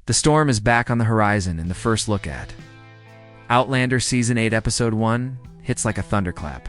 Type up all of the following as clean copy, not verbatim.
The storm is back on the horizon in the first look at Outlander Season 8 Episode 1 hits like a thunderclap.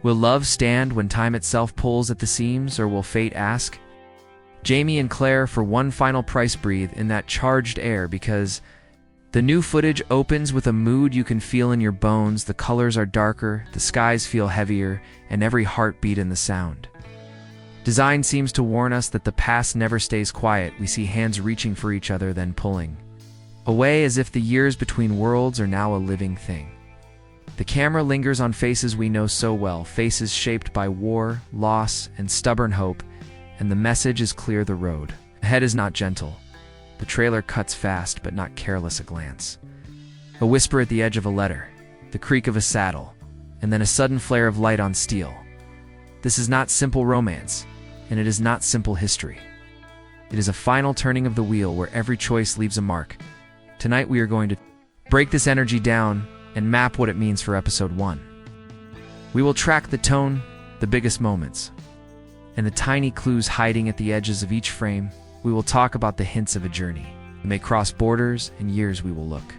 Will love stand when time itself pulls at the seams, or will fate ask? Jamie and Claire for one final price breathe in that charged air, because the new footage opens with a mood you can feel in your bones. The colors are darker, the skies feel heavier, and every heartbeat in the sound. Design seems to warn us that the past never stays quiet. We see hands reaching for each other, then pulling away, as if the years between worlds are now a living thing. The camera lingers on faces we know so well, faces shaped by war, loss, and stubborn hope, and the message is clear: the road ahead is not gentle. The trailer cuts fast, but not careless a glance. A whisper at the edge of a letter, the creak of a saddle, and then a sudden flare of light on steel. This is not simple romance, and it is not simple history. It is a final turning of the wheel where every choice leaves a mark. Tonight we are going to break this energy down and map what it means for Episode 1. We will track the tone, the biggest moments, and the tiny clues hiding at the edges of each frame. We will talk about the hints of a journey. We may cross borders, and years we will look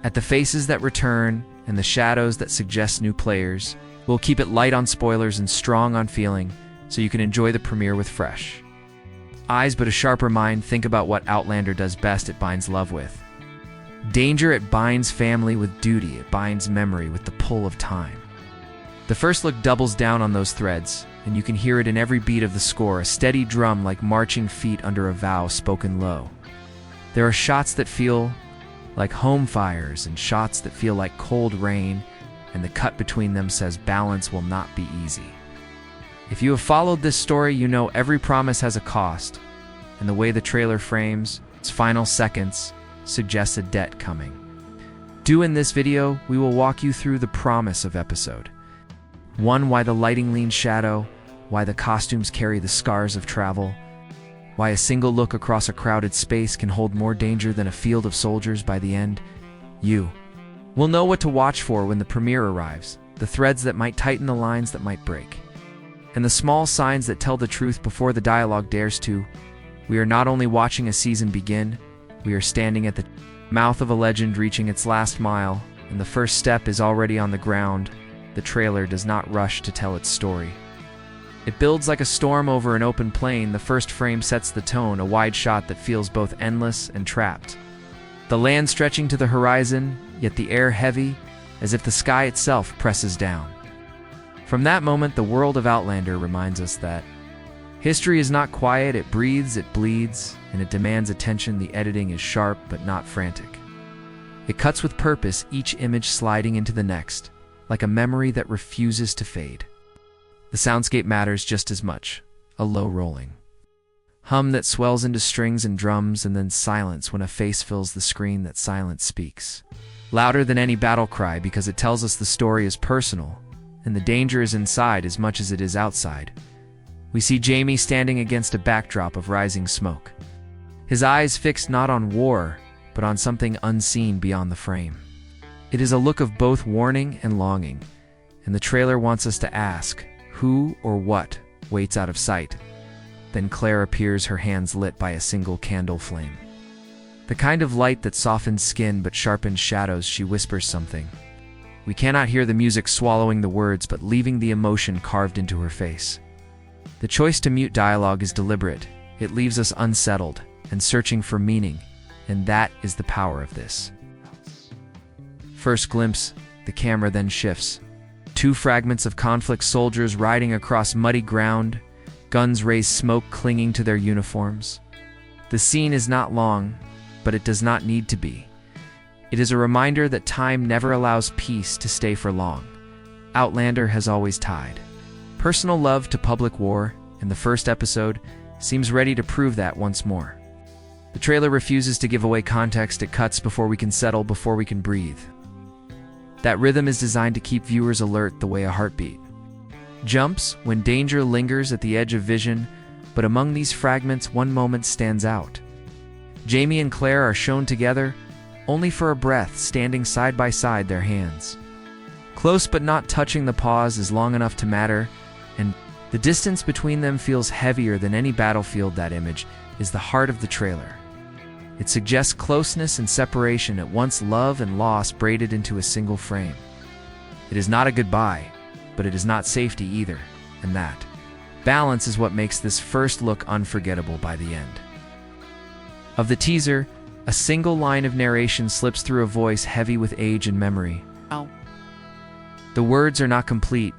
at the faces that return and the shadows that suggest new players. We'll keep it light on spoilers and strong on feeling, so you can enjoy the premiere with fresh eyes but a sharper mind. Think about what Outlander does best. It binds love with danger, it binds family with duty, it binds memory with the pull of time. The first look doubles down on those threads, and you can hear it in every beat of the score, a steady drum like marching feet under a vow spoken low. There are shots that feel like home fires and shots that feel like cold rain, and the cut between them says balance will not be easy. If you have followed this story, you know every promise has a cost, and the way the trailer frames its final seconds suggests a debt coming. In this video, we will walk you through the promise of Episode 1, why the lighting leans shadow, why the costumes carry the scars of travel, why a single look across a crowded space can hold more danger than a field of soldiers. By the end, you will know what to watch for when the premiere arrives, the threads that might tighten, the lines that might break, and the small signs that tell the truth before the dialogue dares to. We are not only watching a season begin, we are standing at the mouth of a legend reaching its last mile, and the first step is already on the ground. The trailer does not rush to tell its story. It builds like a storm over an open plain. The first frame sets the tone, a wide shot that feels both endless and trapped. The land stretching to the horizon, yet the air heavy, as if the sky itself presses down. From that moment, the world of Outlander reminds us that history is not quiet, it breathes, it bleeds, and it demands attention. The editing is sharp but not frantic. It cuts with purpose, each image sliding into the next, like a memory that refuses to fade. The soundscape matters just as much, a low rolling hum that swells into strings and drums, and then silence when a face fills the screen. That silence speaks louder than any battle cry, because it tells us the story is personal, and the danger is inside as much as it is outside. We see Jamie standing against a backdrop of rising smoke, his eyes fixed not on war, but on something unseen beyond the frame. It is a look of both warning and longing, and the trailer wants us to ask, who or what waits out of sight? Then Claire appears, her hands lit by a single candle flame. The kind of light that softens skin but sharpens shadows. She whispers something. We cannot hear the music swallowing the words, but leaving the emotion carved into her face. The choice to mute dialogue is deliberate. It leaves us unsettled and searching for meaning, and that is the power of this. First glimpse, the camera then shifts. Two fragments of conflict, soldiers riding across muddy ground, guns raise smoke clinging to their uniforms. The scene is not long, but it does not need to be. It is a reminder that time never allows peace to stay for long. Outlander has always tied personal love to public war, and the first episode seems ready to prove that once more. The trailer refuses to give away context. It cuts before we can settle, before we can breathe. That rhythm is designed to keep viewers alert, the way a heartbeat jumps when danger lingers at the edge of vision. But among these fragments, one moment stands out. Jamie and Claire are shown together, only for a breath, standing side by side, their hands close but not touching. The pause is long enough to matter, and the distance between them feels heavier than any battlefield. That image is the heart of the trailer. It suggests closeness and separation, at once love and loss braided into a single frame. It is not a goodbye, but it is not safety either, and that balance is what makes this first look unforgettable by the end. Of the teaser, a single line of narration slips through a voice heavy with age and memory. Oh. The words are not complete.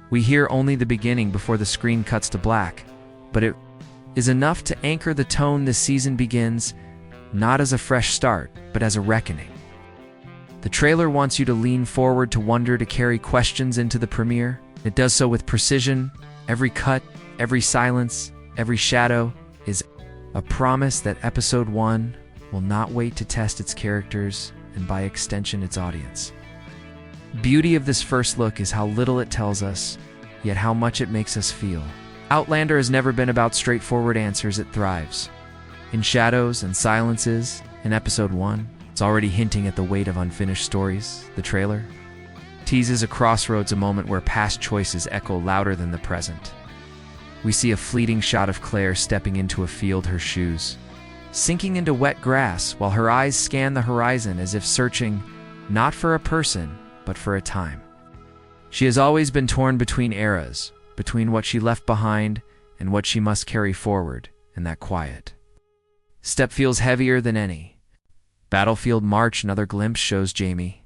We hear only the beginning before the screen cuts to black, but it is enough to anchor the tone this season begins, not as a fresh start, but as a reckoning. The trailer wants you to lean forward, to wonder, to carry questions into the premiere. It does so with precision. Every cut, every silence, every shadow is a promise that episode 1 will not wait to test its characters and by extension its audience. Beauty of this first look is how little it tells us, yet how much it makes us feel. Outlander has never been about straightforward answers. It thrives in shadows and silences. In episode 1, it's already hinting at the weight of unfinished stories. The trailer teases a crossroads, a moment where past choices echo louder than the present. We see a fleeting shot of Claire stepping into a field, her shoes sinking into wet grass, while her eyes scan the horizon as if searching not for a person, but for a time. She has always been torn between eras, between what she left behind and what she must carry forward, and that quiet step feels heavier than any. Battlefield March, another glimpse, shows Jamie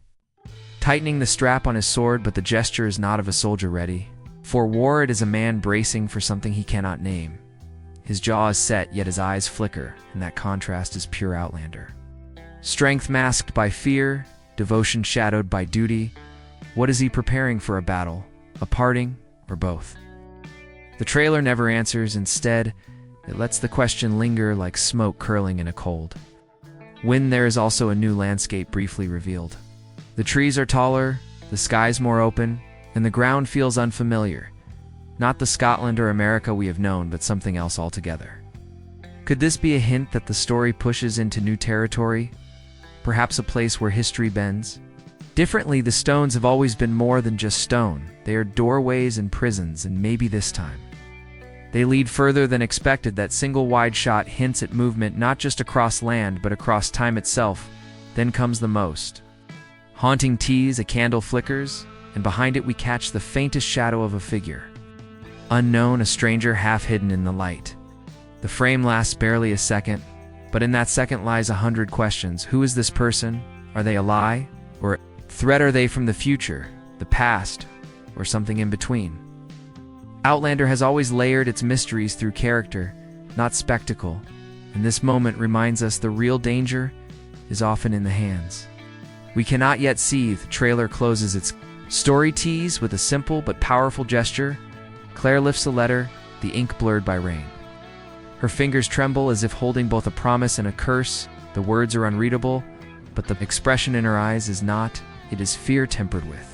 tightening the strap on his sword, but the gesture is not of a soldier ready for war. It is a man bracing for something he cannot name. His jaw is set, yet his eyes flicker, and that contrast is pure Outlander. Strength masked by fear, devotion shadowed by duty. What is he preparing for? A battle, a parting, or both? The trailer never answers. Instead, it lets the question linger like smoke curling in a cold wind. There is also a new landscape briefly revealed. The trees are taller, the skies more open, and the ground feels unfamiliar. Not the Scotland or America we have known, but something else altogether. Could this be a hint that the story pushes into new territory? Perhaps a place where history bends? Differently, the stones have always been more than just stone. They are doorways and prisons, and maybe this time they lead further than expected. That single wide shot hints at movement, not just across land, but across time itself. Then comes the most haunting tease. A candle flickers, and behind it we catch the faintest shadow of a figure. Unknown, a stranger half hidden in the light. The frame lasts barely a second, but in that second lies 100 questions. Who is this person? Are they a lie? Or a threat? Are they from the future, the past, or something in between? Outlander has always layered its mysteries through character, not spectacle, and this moment reminds us the real danger is often in the hands we cannot yet see. The trailer closes its story tease with a simple but powerful gesture. Claire lifts a letter, the ink blurred by rain. Her fingers tremble as if holding both a promise and a curse. The words are unreadable, but the expression in her eyes is not. It is fear tempered with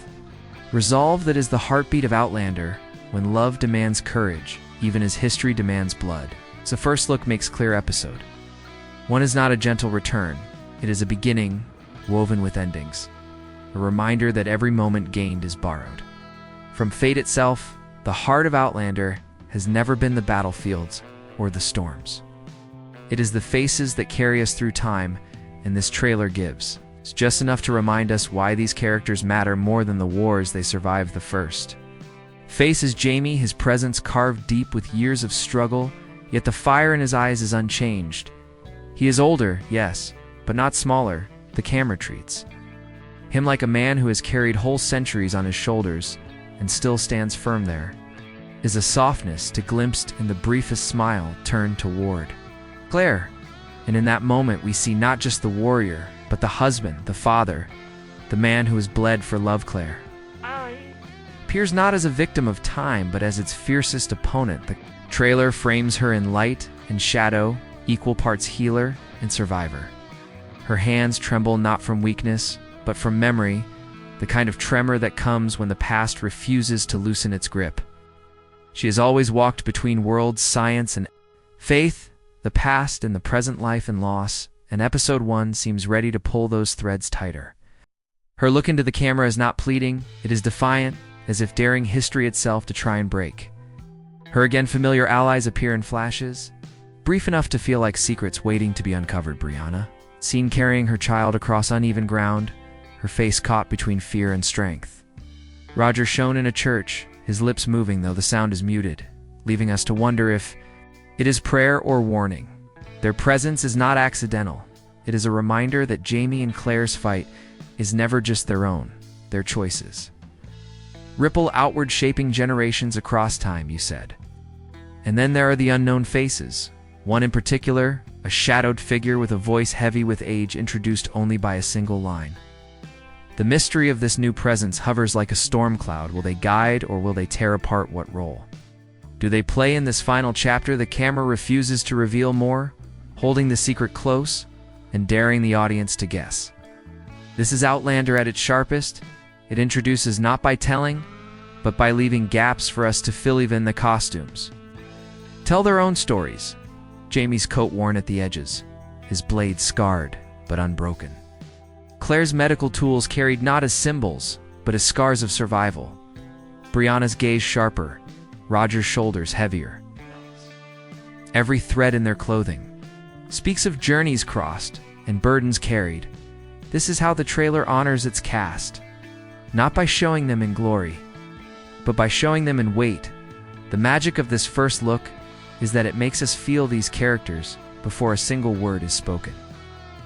resolve. That is the heartbeat of Outlander, when love demands courage, even as history demands blood. So first look makes clear episode 1 is not a gentle return. It is a beginning, woven with endings. A reminder that every moment gained is borrowed from fate itself. The heart of Outlander has never been the battlefields or the storms. It is the faces that carry us through time, and this trailer gives. It's just enough to remind us why these characters matter more than the wars they survived. The first face is Jamie, his presence carved deep with years of struggle, yet the fire in his eyes is unchanged. He is older, yes, but not smaller. The camera treats him like a man who has carried whole centuries on his shoulders and still stands firm. There is a softness to glimpsed in the briefest smile turned toward Claire, and in that moment we see not just the warrior, but the husband, the father, the man who has bled for love. Claire appears not as a victim of time, but as its fiercest opponent. The trailer frames her in light and shadow, equal parts healer and survivor. Her hands tremble not from weakness, but from memory, the kind of tremor that comes when the past refuses to loosen its grip. She has always walked between worlds, science and faith, the past and the present, life and loss, and episode 1 seems ready to pull those threads tighter. Her look into the camera is not pleading, it is defiant, as if daring history itself to try and break. Her again familiar allies appear in flashes, brief enough to feel like secrets waiting to be uncovered. Brianna, seen carrying her child across uneven ground, her face caught between fear and strength. Roger shown in a church, his lips moving though the sound is muted, leaving us to wonder if it is prayer or warning. Their presence is not accidental. It is a reminder that Jamie and Claire's fight is never just their own, their choices. Ripple outward, shaping generations across time, you said. And then there are the unknown faces. One in particular, a shadowed figure with a voice heavy with age, introduced only by a single line. The mystery of this new presence hovers like a storm cloud. Will they guide or will they tear apart? What role do they play in this final chapter? The camera refuses to reveal more, holding the secret close and daring the audience to guess. This is Outlander at its sharpest. It introduces not by telling, but by leaving gaps for us to fill. Even the costumes tell their own stories. Jamie's coat worn at the edges, his blade scarred but unbroken. Claire's medical tools carried not as symbols, but as scars of survival. Brianna's gaze sharper, Roger's shoulders heavier. Every thread in their clothing speaks of journeys crossed and burdens carried. This is how the trailer honors its cast, not by showing them in glory, but by showing them in weight. The magic of this first look is that it makes us feel these characters before a single word is spoken.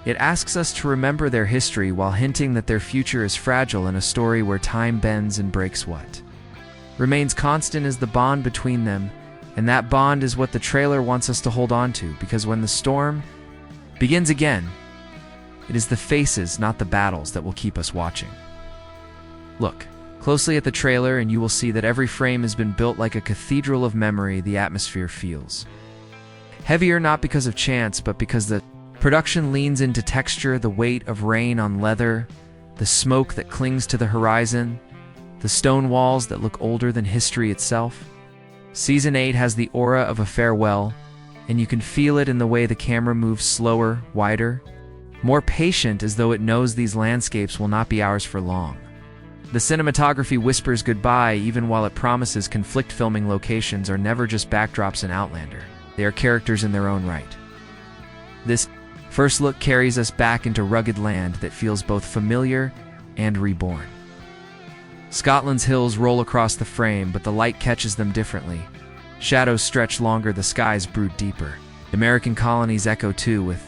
It asks us to remember their history while hinting that their future is fragile. In a story where time bends and breaks, what remains constant is the bond between them, and that bond is what the trailer wants us to hold on to, because when the storm begins again, it is the faces, not the battles, that will keep us watching. Look closely at the trailer and you will see that every frame has been built like a cathedral of memory. The atmosphere feels heavier, not because of chance, but because the production leans into texture, the weight of rain on leather, the smoke that clings to the horizon, the stone walls that look older than history itself. Season 8 has the aura of a farewell, and you can feel it in the way the camera moves slower, wider, more patient, as though it knows these landscapes will not be ours for long. The cinematography whispers goodbye even while it promises conflict. Filming locations are never just backdrops in Outlander. They are characters in their own right. This first look carries us back into rugged land that feels both familiar and reborn. Scotland's hills roll across the frame, but the light catches them differently. Shadows stretch longer, the skies brood deeper. American colonies echo too, with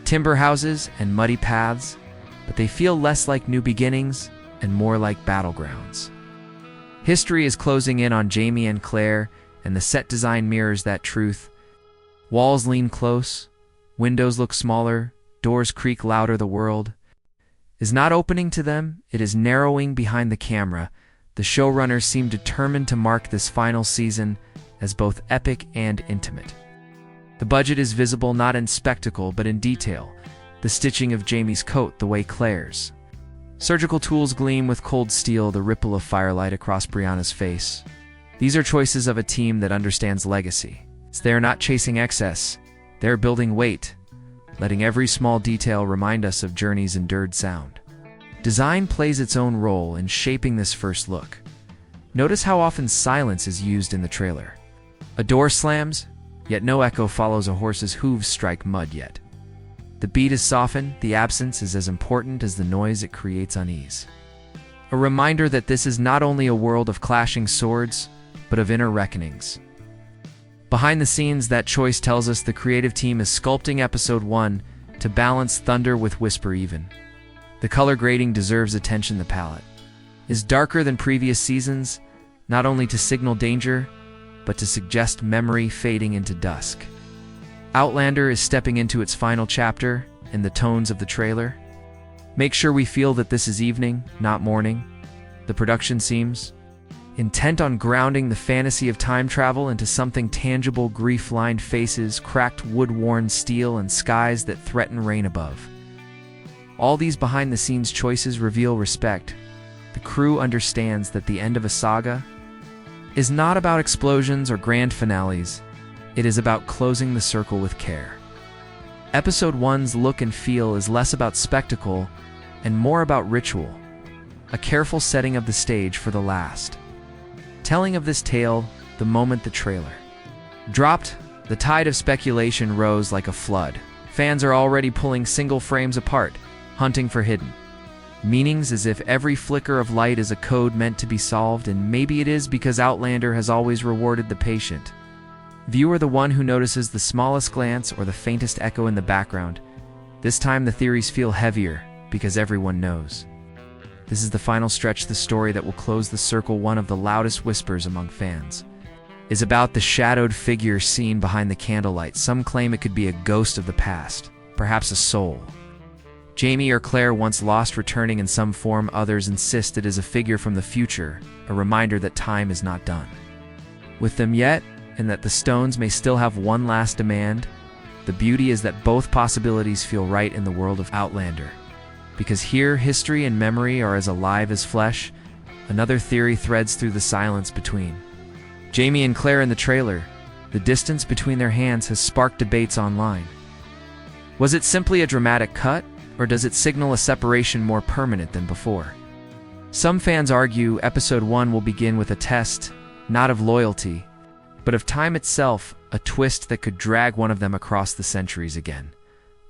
timber houses and muddy paths, but they feel less like new beginnings and more like battlegrounds. History is closing in on Jamie and Claire, and the set design mirrors that truth. Walls lean close, windows look smaller, doors creak louder. The world is not opening to them, it is narrowing behind the camera. The showrunners seem determined to mark this final season as both epic and intimate. The budget is visible not in spectacle but in detail. The stitching of Jamie's coat, the way Claire's surgical tools gleam with cold steel, the ripple of firelight across Brianna's face. These are choices of a team that understands legacy. They are not chasing excess, they are building weight, letting every small detail remind us of journeys endured. Sound design plays its own role in shaping this first look. Notice how often silence is used in the trailer. A door slams, yet no echo follows. A horse's hooves strike mud, yet the beat is softened. The absence is as important as the noise it creates unease. A reminder that this is not only a world of clashing swords, but of inner reckonings. Behind the scenes, that choice tells us the creative team is sculpting episode 1 to balance thunder with whisper. Even the color grading deserves attention. The palette is darker than previous seasons, not only to signal danger, but to suggest memory fading into dusk. Outlander is stepping into its final chapter, and the tones of the trailer make sure we feel that this is evening, not morning. The production seems intent on grounding the fantasy of time travel into something tangible. Grief-lined faces, cracked wood-worn steel, and skies that threaten rain above. All these behind-the-scenes choices reveal respect. The crew understands that the end of a saga is not about explosions or grand finales. It is about closing the circle with care. Episode 1's look and feel is less about spectacle and more about ritual, a careful setting of the stage for the last telling of this tale. The moment the trailer dropped, The tide of speculation rose like a flood. Fans are already pulling single frames apart, hunting for hidden meanings as if every flicker of light is a code meant to be solved, and maybe it is because Outlander has always rewarded the patient viewer, the one who notices the smallest glance or the faintest echo in the background. This time the theories feel heavier because everyone knows. This is the final stretch of the story that will close the circle. One of the loudest whispers among fans is about the shadowed figure seen behind the candlelight. Some claim it could be a ghost of the past, perhaps a soul Jamie or Claire once lost returning in some form. Others insist it is a figure from the future, a reminder that time is not done with them yet, and that the stones may still have one last demand. The beauty is that both possibilities feel right in the world of Outlander, because here history and memory are as alive as flesh. Another theory threads through the silence between Jamie and Claire in the trailer. The distance between their hands has sparked debates online. Was it simply a dramatic cut, or does it signal a separation more permanent than before? Some fans argue episode 1 will begin with a test, not of loyalty, but of time itself, a twist that could drag one of them across the centuries again.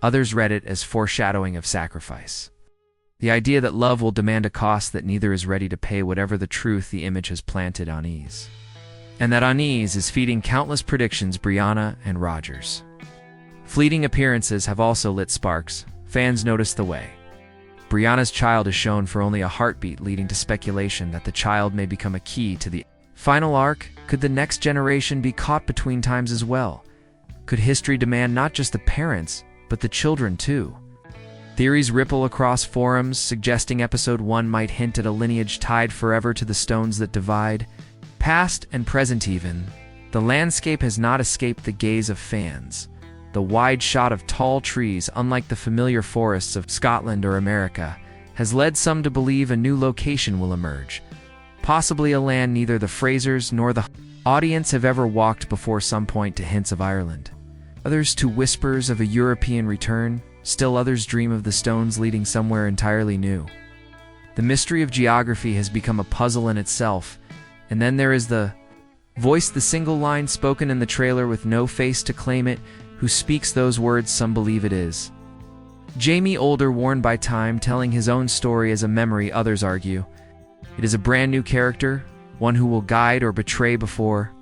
Others read it as foreshadowing of sacrifice. The idea that love will demand a cost that neither is ready to pay, whatever the truth the image has planted unease. And that unease is feeding countless predictions. Brianna and Rogers' fleeting appearances have also lit sparks. Fans notice the way Brianna's child is shown for only a heartbeat, leading to speculation that the child may become a key to the final arc. Could the next generation be caught between times as well? Could history demand not just the parents, but the children too? Theories ripple across forums, suggesting episode 1 might hint at a lineage tied forever to the stones that divide past and present. Even the landscape has not escaped the gaze of fans. The wide shot of tall trees, unlike the familiar forests of Scotland or America, has led some to believe a new location will emerge, possibly a land neither the Frasers nor the audience have ever walked before. Some point to hints of Ireland, others to whispers of a European return. Still others dream of the stones leading somewhere entirely new. The mystery of geography has become a puzzle in itself. And then there is the voice, the single line spoken in the trailer with no face to claim it. Who speaks those words? Some believe it is Jamie, older, worn by time, telling his own story as a memory. Others argue it is a brand new character, one who will guide or betray before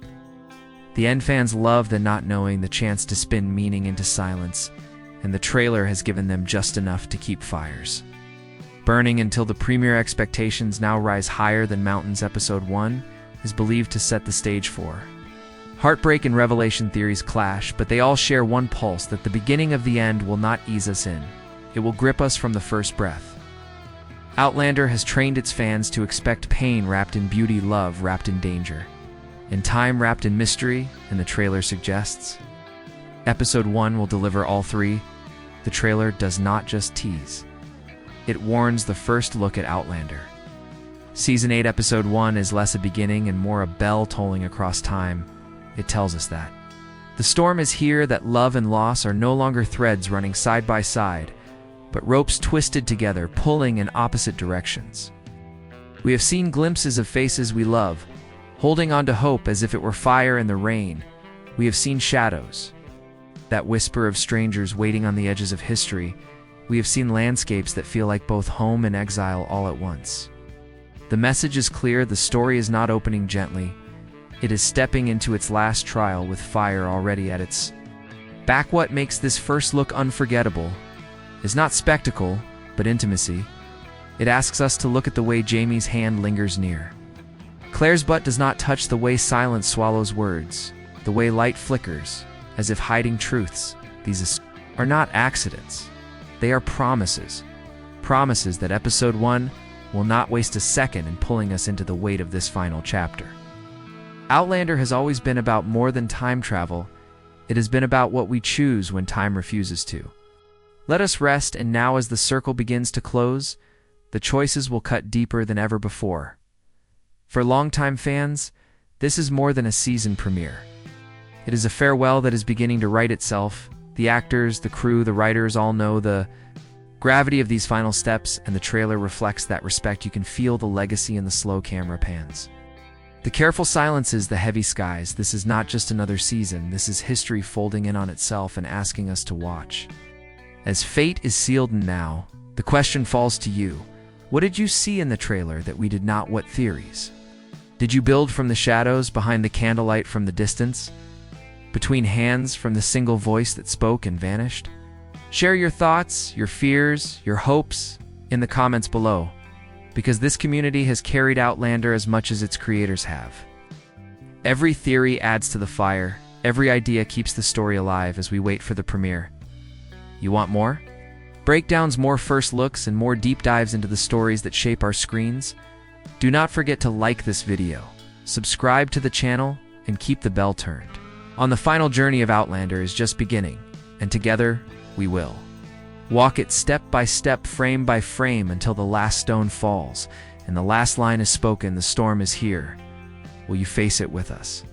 the end. Fans love the not knowing, the chance to spin meaning into silence, and the trailer has given them just enough to keep fires burning until the premiere. Expectations now rise higher than mountains. Episode 1 is believed to set the stage for heartbreak and revelation. Theories clash, but they all share one pulse: that the beginning of the end will not ease us in. It will grip us from the first breath. Outlander has trained its fans to expect pain wrapped in beauty, love wrapped in danger, and time wrapped in mystery, and the trailer suggests episode 1 will deliver all three. The trailer does not just tease. It warns. The first look at Outlander Season 8 Episode 1 is less a beginning and more a bell tolling across time. It tells us that the storm is here, that love and loss are no longer threads running side by side, but ropes twisted together, pulling in opposite directions. We have seen glimpses of faces we love, holding on to hope as if it were fire in the rain. We have seen shadows, that whisper of strangers waiting on the edges of history. We have seen landscapes that feel like both home and exile all at once. The message is clear: the story is not opening gently. It is stepping into its last trial with fire already at its back. What makes this first look unforgettable is not spectacle, but intimacy. It asks us to look at the way Jamie's hand lingers near Claire's butt, does not touch, the way silence swallows words, the way light flickers, as if hiding truths. These are not accidents. They are promises. Promises that episode 1 will not waste a second in pulling us into the weight of this final chapter. Outlander has always been about more than time travel. It has been about what we choose when time refuses to. Let us rest, and now as the circle begins to close, the choices will cut deeper than ever before. For longtime fans, this is more than a season premiere. It is a farewell that is beginning to write itself. The actors, the crew, the writers all know the gravity of these final steps, and the trailer reflects that respect. You can feel the legacy in the slow camera pans. The careful silences, the heavy skies. This is not just another season. This is history folding in on itself and asking us to watch. As fate is sealed now, the question falls to you. What did you see in the trailer that we did not? What theories? Did you build from the shadows, behind the candlelight, from the distance? Between hands, from the single voice that spoke and vanished? Share your thoughts, your fears, your hopes in the comments below, because this community has carried Outlander as much as its creators have. Every theory adds to the fire, every idea keeps the story alive as we wait for the premiere. You want more? Breakdowns, more first looks, and more deep dives into the stories that shape our screens? Do not forget to like this video, subscribe to the channel, and keep the bell turned. The final journey of Outlander is just beginning, and together we will walk it step by step, frame by frame, until the last stone falls and the last line is spoken. The storm is here. Will you face it with us?